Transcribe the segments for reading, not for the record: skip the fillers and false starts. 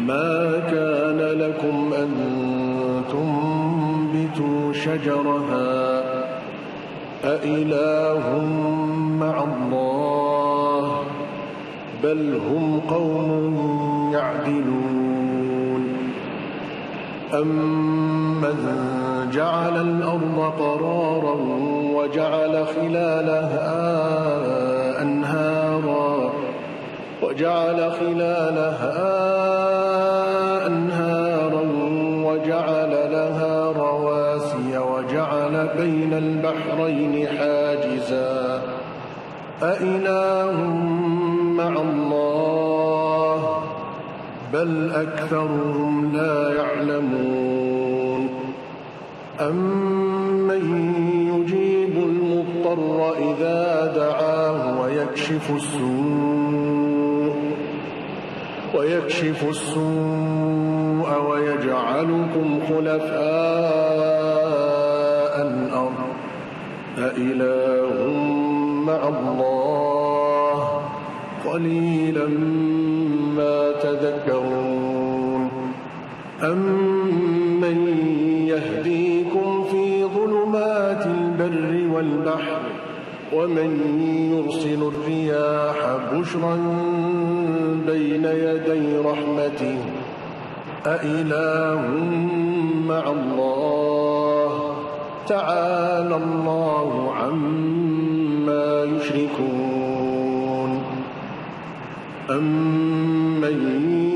ما كان لكم أن تنبتوا شجرها أإله مع الله بل هم قوم يعدلون. أمن جعل الأرض قرارا وجعل خلالها أنهارا وجعل لها رواسي وجعل بين البحرين حاجزا أإله مع الله بل أكثرهم لا يعلمون. أمن يجيب المضطر إذا دعاه ويكشف السوء ويجعلكم خلفاء الأرض أإله مع الله قليلا ما تذكرون. أمن يهديكم في ظلمات البر والبحر ومن يرسل الرياح بشرا بين يدي رحمته أإله مع الله تعالى الله عما يشركون. أمن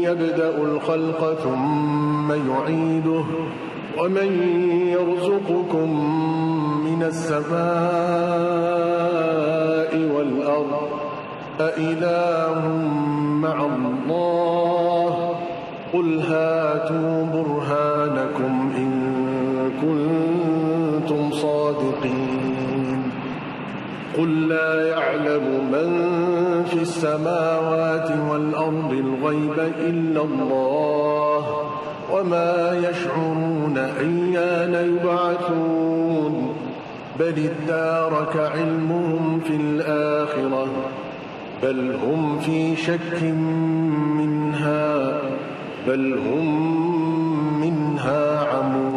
يبدأ الخلق ثم يعيده ومن يرزقكم من السماء والأرض أإله مع الله قل هاتوا برهانكم إن كنتم صادقين. قل لا يعلم من في السماوات والأرض الغيب إلا الله وما يشعرون أيان يبعثون بل ادارك علمهم في الآخرة بل هم في شك منها عمون.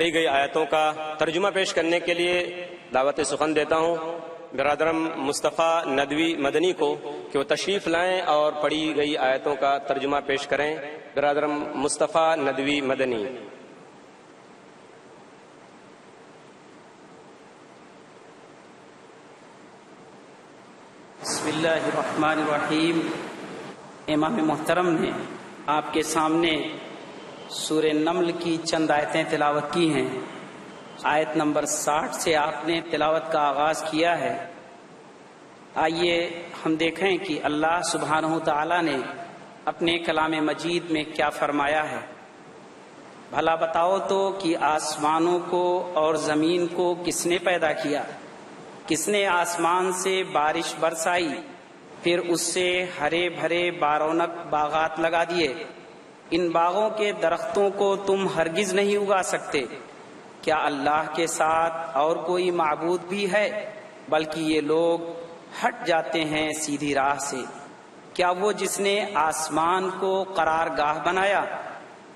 پڑھی گئی آیتوں کا ترجمہ پیش کرنے کے لیے دعوت سخن دیتا ہوں برادرم مصطفیٰ ندوی مدنی کو کہ وہ تشریف لائیں اور پڑھی گئی آیتوں کا ترجمہ پیش کریں۔ برادرم مصطفیٰ ندوی مدنی۔ بسم اللہ الرحمن الرحیم۔ امام محترم نے آپ کے سامنے سورہ نمل کی چند آیتیں تلاوت کی ہیں۔ آیت نمبر 60 سے آپ نے تلاوت کا آغاز کیا ہے۔ آئیے ہم دیکھیں کہ اللہ سبحانہ تعالیٰ نے اپنے کلام مجید میں کیا فرمایا ہے۔ بھلا بتاؤ تو کہ آسمانوں کو اور زمین کو کس نے پیدا کیا؟ کس نے آسمان سے بارش برسائی، پھر اس سے ہرے بھرے بارونق باغات لگا دیے؟ ان باغوں کے درختوں کو تم ہرگز نہیں اگا سکتے۔ کیا اللہ کے ساتھ اور کوئی معبود بھی ہے؟ بلکہ یہ لوگ ہٹ جاتے ہیں سیدھی راہ سے۔ کیا وہ جس نے آسمان کو قرار گاہ بنایا،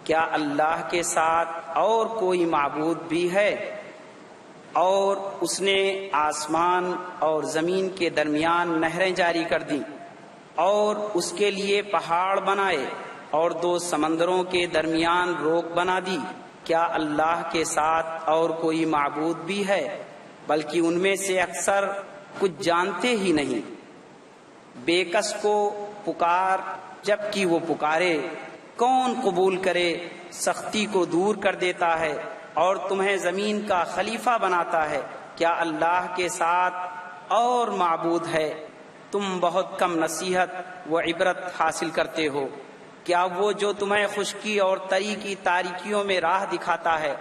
کیا اللہ کے ساتھ اور کوئی معبود بھی ہے؟ اور اس نے آسمان اور زمین کے درمیان نہریں جاری کر دیں اور اس کے لیے پہاڑ بنائے اور 2 سمندروں کے درمیان روک بنا دی۔ کیا اللہ کے ساتھ اور کوئی معبود بھی ہے؟ بلکہ ان میں سے اکثر کچھ جانتے ہی نہیں۔ بے کس کو پکار جب کہ وہ پکارے، کون قبول کرے؟ سختی کو دور کر دیتا ہے اور تمہیں زمین کا خلیفہ بناتا ہے۔ کیا اللہ کے ساتھ اور معبود ہے؟ تم بہت کم نصیحت و عبرت حاصل کرتے ہو۔ کیا وہ جو تمہیں خشکی اور تری کی تاریکیوں میں راہ دکھاتا ہے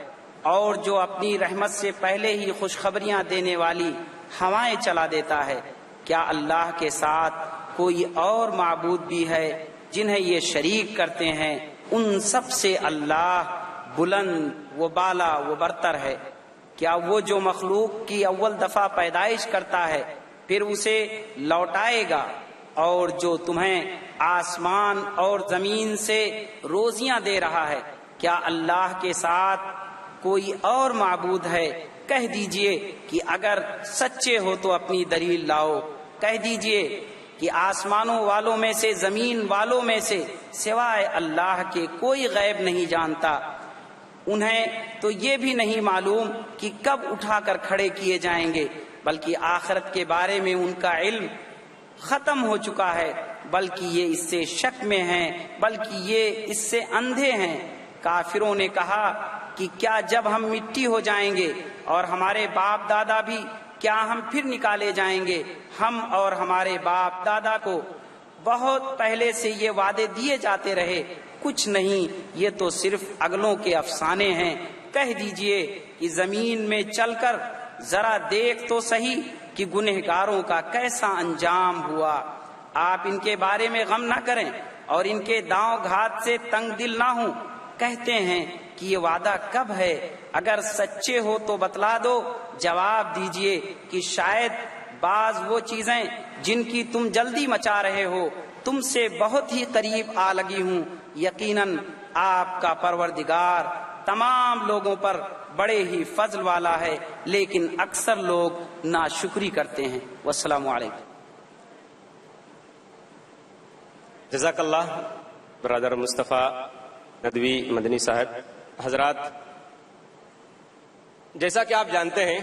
اور جو اپنی رحمت سے پہلے ہی خوشخبریاں دینے والی ہوائیں چلا دیتا ہے؟ کیا اللہ کے ساتھ کوئی اور معبود بھی ہے جنہیں یہ شریک کرتے ہیں؟ ان سب سے اللہ بلند و بالا و برتر ہے۔ کیا وہ جو مخلوق کی اول دفعہ پیدائش کرتا ہے پھر اسے لوٹائے گا، اور جو تمہیں آسمان اور زمین سے روزیاں دے رہا ہے، کیا اللہ کے ساتھ کوئی اور معبود ہے؟ کہہ دیجئے کہ اگر سچے ہو تو اپنی دلیل لاؤ۔ کہہ دیجئے کہ آسمانوں والوں میں سے زمین والوں میں سے سوائے اللہ کے کوئی غیب نہیں جانتا۔ انہیں تو یہ بھی نہیں معلوم کہ کب اٹھا کر کھڑے کیے جائیں گے، بلکہ آخرت کے بارے میں ان کا علم ختم ہو چکا ہے، بلکہ یہ اس سے شک میں ہیں، بلکہ یہ اس سے اندھے ہیں۔ کافروں نے کہا کہ کیا جب ہم مٹی ہو جائیں گے اور ہمارے باپ دادا بھی، کیا ہم پھر نکالے جائیں گے؟ ہم اور ہمارے باپ دادا کو بہت پہلے سے یہ وعدے دیے جاتے رہے، کچھ نہیں، یہ تو صرف اگلوں کے افسانے ہیں۔ کہہ دیجئے کہ زمین میں چل کر ذرا دیکھ تو صحیح کہ گنہگاروں کا کیسا انجام ہوا۔ آپ ان کے بارے میں غم نہ کریں اور ان کے داؤں گھات سے تنگ دل نہ ہوں۔ کہتے ہیں کہ یہ وعدہ کب ہے؟ اگر سچے ہو تو بتلا دو۔ جواب دیجئے کہ شاید بعض وہ چیزیں جن کی تم جلدی مچا رہے ہو تم سے بہت ہی قریب آ لگی ہوں۔ یقیناً آپ کا پروردگار تمام لوگوں پر بڑے ہی فضل والا ہے، لیکن اکثر لوگ ناشکری کرتے ہیں۔ والسلام علیکم۔ جزاک اللہ برادر مصطفیٰ ندوی مدنی صاحب۔ حضرات، جیسا کہ آپ جانتے ہیں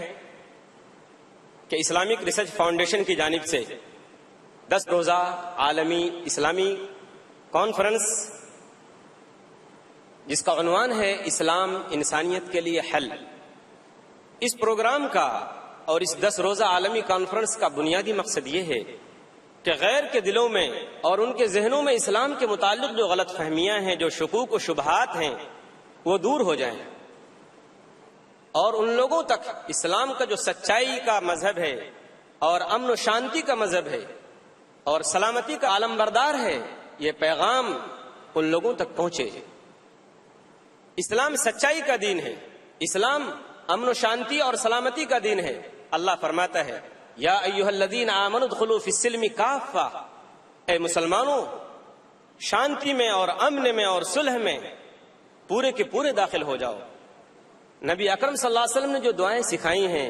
کہ اسلامک ریسرچ فاؤنڈیشن کی جانب سے 10 روزہ عالمی اسلامی کانفرنس، جس کا عنوان ہے اسلام انسانیت کے لیے حل، اس پروگرام کا اور اس 10 روزہ عالمی کانفرنس کا بنیادی مقصد یہ ہے کہ غیر کے دلوں میں اور ان کے ذہنوں میں اسلام کے متعلق جو غلط فہمیاں ہیں، جو شکوک و شبہات ہیں، وہ دور ہو جائیں اور ان لوگوں تک اسلام کا جو سچائی کا مذہب ہے اور امن و شانتی کا مذہب ہے اور سلامتی کا عالم بردار ہے، یہ پیغام ان لوگوں تک پہنچے۔ اسلام سچائی کا دین ہے، اسلام امن و شانتی اور سلامتی کا دین ہے۔ اللہ فرماتا ہے یا ایھا الذین آمنوا ادخلوا فی السلم کافہ، اے مسلمانوں شانتی میں اور امن میں اور صلح میں پورے کے پورے داخل ہو جاؤ۔ نبی اکرم صلی اللہ علیہ وسلم نے جو دعائیں سکھائی ہیں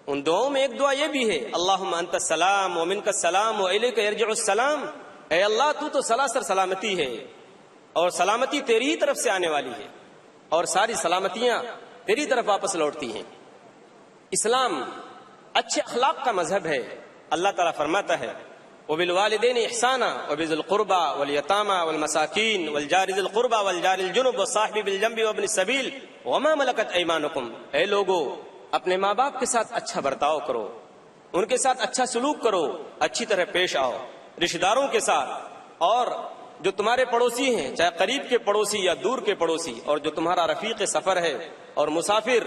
ان دعاؤں میں ایک دعا یہ بھی ہے اللہم انت السلام ومنک السلام والیک یرجع السلام، اے اللہ تو سلاسل سلامتی ہے اور سلامتی تیری ہی طرف سے آنے والی ہے اور ساری سلامتیاں تیری طرف واپس لوٹتی ہیں۔ اسلام اچھے اخلاق کا مذہب ہے۔ اللہ تعالیٰ فرماتا ہے وبالوالدین احسانا وبذی القربى والیتامى والمساکین والجار ذی القربى والجار الجنب والصاحب بالجنب وابن السبیل وما ملکت ایمانکم، اے لوگو اپنے ماں باپ کے ساتھ اچھا برتاؤ کرو، ان کے ساتھ اچھا سلوک کرو، اچھی طرح پیش آؤ رشتہ داروں کے ساتھ، اور جو تمہارے پڑوسی ہیں چاہے قریب کے پڑوسی یا دور کے پڑوسی، اور جو تمہارا رفیق سفر ہے اور مسافر،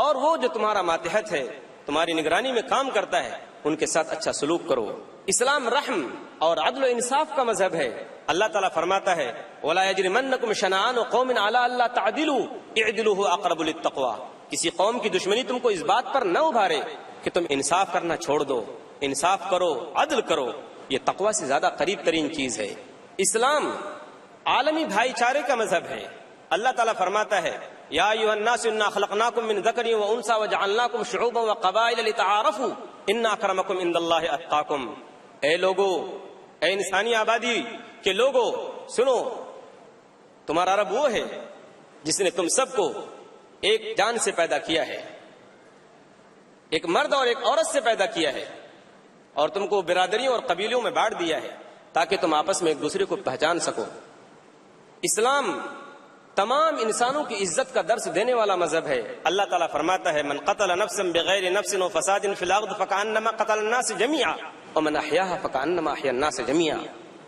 اور وہ جو تمہارا ماتحت ہے تمہاری نگرانی میں کام کرتا ہے، ان کے ساتھ اچھا سلوک کرو۔ اسلام رحم اور عدل و انصاف کا مذہب ہے۔ اللہ تعالیٰ فرماتا ہے وَلَا يَجْرِمَنَّكُمْ شَنَآنُ قَوْمٍ عَلَىٰ أَلَّا تَعْدِلُوا اعْدِلُوا هُوَ أَقْرَبُ لِلتَّقْوَىٰ، کسی قوم کی دشمنی تم کو اس بات پر نہ ابھارے کہ تم انصاف کرنا چھوڑ دو، انصاف کرو، عدل کرو، یہ تقوی سے زیادہ قریب ترین چیز ہے۔ اسلام عالمی بھائی چارے کا مذہب ہے۔ اللہ تعالیٰ فرماتا ہے یا ایھا الناس انا خلقناکم من ذکر و انثی وجعلناکم شعوبا وقبائل لتعارفوا ان اکرمکم عند اللہ اتقاکم، اے لوگو، اے انسانی آبادی کے لوگو سنو، تمہارا رب وہ ہے جس نے تم سب کو ایک جان سے پیدا کیا ہے، ایک مرد اور ایک عورت سے پیدا کیا ہے، اور تم کو برادریوں اور قبیلوں میں بانٹ دیا ہے تاکہ تم آپس میں ایک دوسرے کو پہچان سکو۔ اسلام تمام انسانوں کی عزت کا درس دینے والا مذہب ہے۔ اللہ تعالیٰ فرماتا ہے من قتل نفسا بغیر نفس وفساد فی الارض فکأنما قتل الناس جميعا ومن احیاها فکأنما احیا الناس جميعا،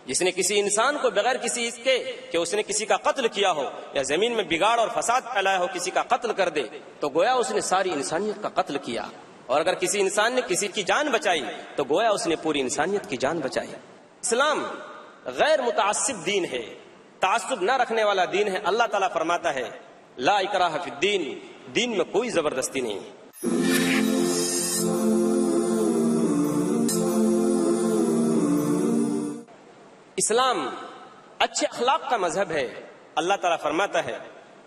جس نے کسی انسان کو بغیر کسی اس کے کہ اس نے کسی کا قتل کیا ہو یا زمین میں بگاڑ اور فساد پھیلایا ہو کسی کا قتل کر دے تو گویا اس نے ساری انسانیت کا قتل کیا، اور اگر کسی انسان نے کسی کی جان بچائی تو گویا اس نے پوری انسانیت کی جان بچائی۔ اسلام غیر متعصب دین ہے، تعصب نہ رکھنے والا دین ہے۔ اللہ تعالیٰ فرماتا ہے لا اکراہ فی الدین، دین میں کوئی زبردستی نہیں۔ اسلام اچھے اخلاق کا مذہب ہے۔ اللہ تعالیٰ فرماتا ہے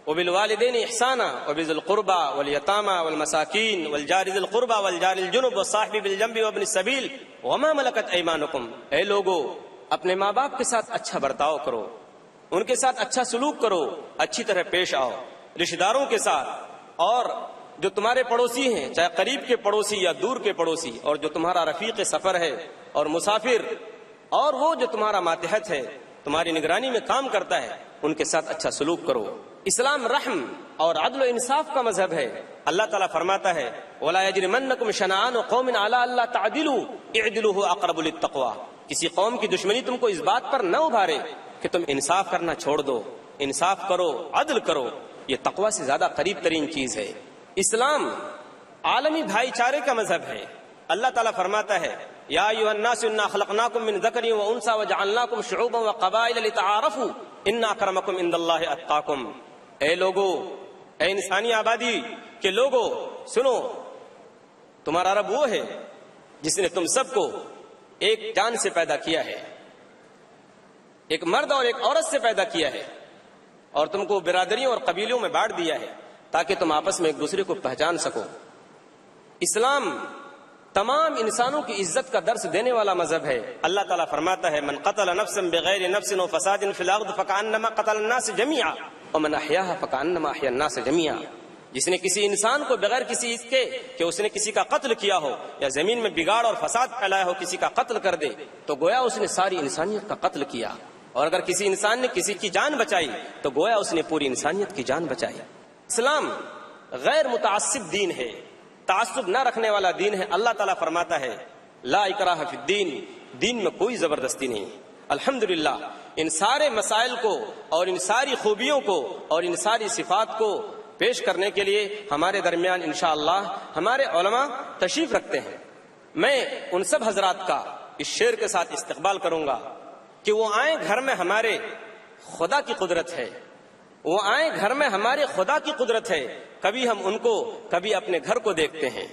وبالوالدین احسانا وبذی القربى والیتامى والمساکین والجار ذی القربى والجار الجنب والصاحب بالجنب وابن السبیل وما ملکت ایمانکم، اے لوگو اپنے ماں باپ کے ساتھ اچھا برتاؤ کرو، ان کے ساتھ اچھا سلوک کرو، اچھی طرح پیش آؤ رشتہ داروں کے ساتھ، اور جو تمہارے پڑوسی ہیں چاہے قریب کے پڑوسی یا دور کے پڑوسی، اور جو تمہارا رفیق سفر ہے اور مسافر، اور وہ جو تمہارا ماتحت ہے تمہاری نگرانی میں کام کرتا ہے، ان کے ساتھ اچھا سلوک کرو۔ اسلام رحم اور عدل و انصاف کا مذہب ہے۔ اللہ تعالیٰ فرماتا ہے وَلَا يَجْرِمَنَّكُمْ شَنَآنُ قَوْمٍ عَلَىٰ أَلَّا تَعْدِلُوا اعْدِلُوا هُوَ أَقْرَبُ لِلتَّقْوَىٰ، کسی قوم کی دشمنی تم کو اس بات پر نہ ابھارے کہ تم انصاف کرنا چھوڑ دو، انصاف کرو، عدل کرو، یہ تقوی سے زیادہ قریب ترین چیز ہے۔ اسلام عالمی بھائی چارے کا مذہب ہے۔ اللہ تعالیٰ فرماتا ہے یا ایھا الناس انا خلقناکم من ذکر و انثی وجعلناکم شعوبا وقبائل لتعارفوا ان اکرمکم عند اللہ اتقاکم، اے لوگو، اے انسانی آبادی کے لوگو سنو، تمہارا رب وہ ہے جس نے تم سب کو ایک جان سے پیدا کیا ہے، ایک مرد اور ایک عورت سے پیدا کیا ہے، اور تم کو برادریوں اور قبیلوں میں بانٹ دیا ہے تاکہ تم آپس میں ایک دوسرے کو پہچان سکو۔ اسلام تمام انسانوں کی عزت کا درس دینے والا مذہب ہے۔ اللہ تعالیٰ فرماتا ہے من قتل نفسا بغیر نفس وفساد فی الارض فکأنما قتل الناس جميعا ومن احیاها فکأنما احیا الناس جميعا، جس نے کسی انسان کو بغیر کسی اس کے کہ اس نے کسی کا قتل کیا ہو یا زمین میں بگاڑ اور فساد پھیلایا ہو کسی کا قتل کر دے تو گویا اس نے ساری انسانیت کا قتل کیا، اور اگر کسی انسان نے کسی کی جان بچائی تو گویا اس نے پوری انسانیت کی جان بچائی۔ اسلام غیر متعصب دین ہے، تعصب نہ رکھنے والا دین ہے۔ اللہ تعالیٰ فرماتا ہے لا اکراہ فی الدین، دین میں کوئی زبردستی نہیں۔ الحمدللہ ان سارے مسائل کو اور ان ساری خوبیوں کو اور ان ساری صفات کو پیش کرنے کے لیے ہمارے درمیان انشاءاللہ ہمارے علماء تشریف رکھتے ہیں۔ میں ان سب حضرات کا اس شعر کے ساتھ استقبال کروں گا کہ وہ آئیں گھر میں ہمارے خدا کی قدرت ہے، وہ آئیں گھر میں ہمارے خدا کی قدرت ہے، کبھی ہم ان کو کبھی اپنے گھر کو دیکھتے ہیں۔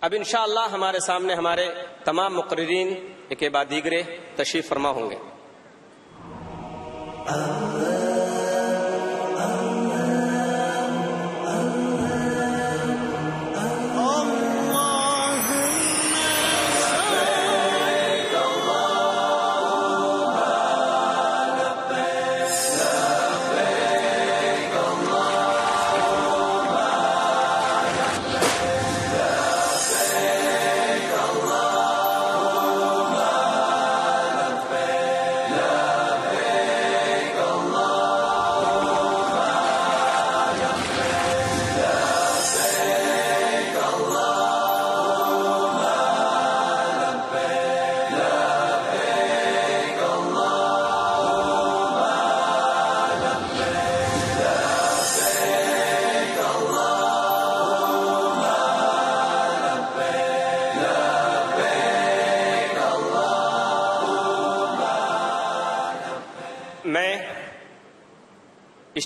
اب انشاءاللہ ہمارے سامنے ہمارے تمام مقررین ایک بعد دیگرے تشریف فرما ہوں گے۔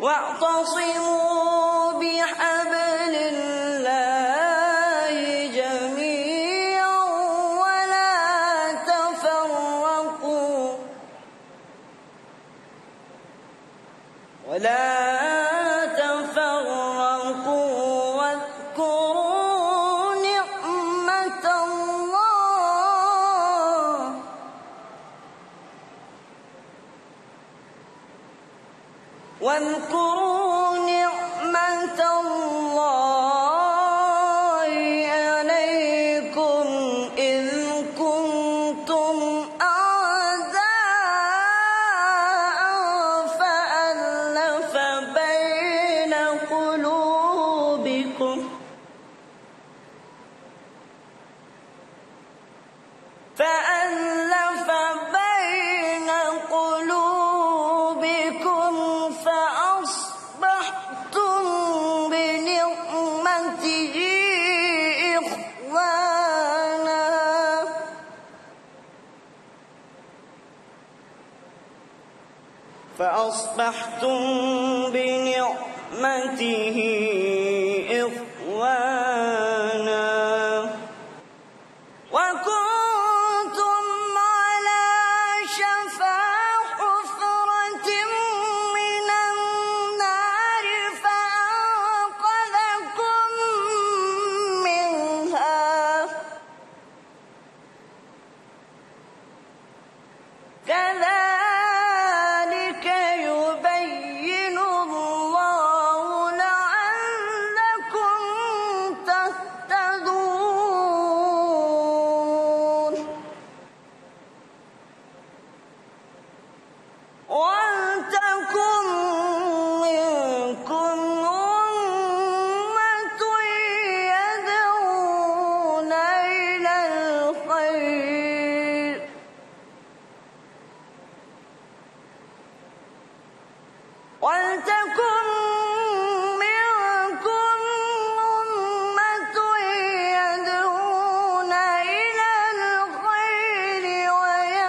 واعتصموا بحبل الله جميعا ولا تفرقوا واذكروا نعمة الله عليكم إذ كنتم أعداء فألف بين قلوبكم فأصبحتم بنعمته إخوانا وكنتم على شفا حفرة من النار فأنقذكم منها كذلك يبين الله لعلكم تهتدون ولتكن منكم أمة يدعون إلى الخير ولتكن منكم أمة يدعون إلى الخير ويأمرون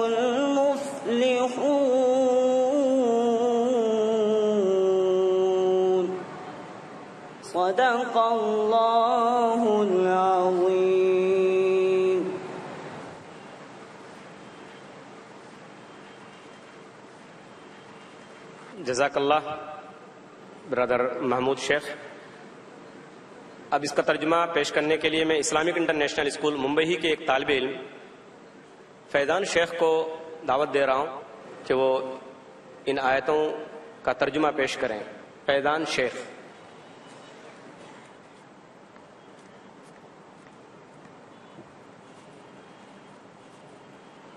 المفلحون صدق اللہ العظیم. جزاک اللہ برادر محمود شیخ. اب اس کا ترجمہ پیش کرنے کے لیے میں اسلامک انٹرنیشنل اسکول ممبئی کے ایک طالب علم فیضان شیخ کو دعوت دے رہا ہوں کہ وہ ان آیتوں کا ترجمہ پیش کریں. فیضان شیخ.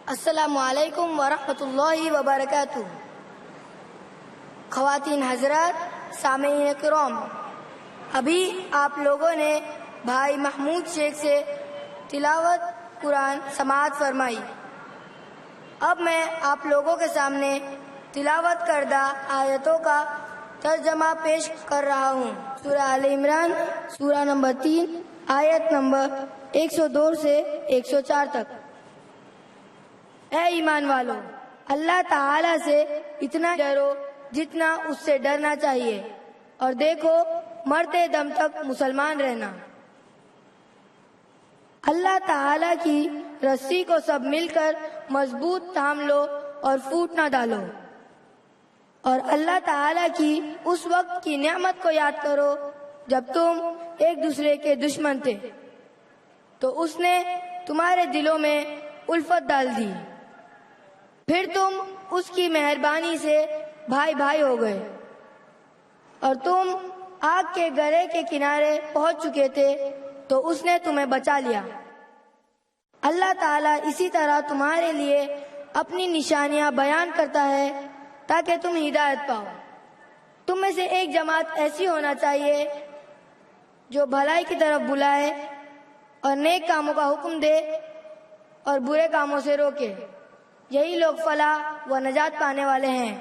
السلام علیکم ورحمۃ اللہ وبرکاتہ. خواتین حضرات، سامعین کرام، ابھی آپ لوگوں نے بھائی محمود شیخ سے تلاوت قرآن سماعت فرمائی. اب میں آپ لوگوں کے سامنے تلاوت کردہ آیتوں کا ترجمہ پیش کر رہا ہوں. سورہ آل عمران، سورہ نمبر 3، آیت نمبر 102 سے 104 تک. اے ایمان والو، اللہ تعالی سے اتنا ڈرو جتنا اس سے ڈرنا چاہیے، اور دیکھو مرتے دم تک مسلمان رہنا. اللہ تعالی کی رسی کو سب مل کر مضبوط تھام لو اور پھوٹ نہ ڈالو. اور اللہ تعالی کی اس وقت کی نعمت کو یاد کرو جب تم ایک دوسرے کے دشمن تھے، تو اس نے تمہارے دلوں میں الفت ڈال دی. پھر تم اس کی مہربانی سے بھائی بھائی ہو گئے، اور تم آگ کے گرے کے کنارے پہنچ چکے تھے تو اس نے تمہیں بچا لیا. اللہ تعالیٰ اسی طرح تمہارے لیے اپنی نشانیاں بیان کرتا ہے تاکہ تم ہدایت پاؤ. تم میں سے ایک جماعت ایسی ہونا چاہیے جو بھلائی کی طرف بلائے اور نیک کاموں کا حکم دے اور برے کاموں سے روکے. یہی لوگ فلاح و نجات پانے والے ہیں.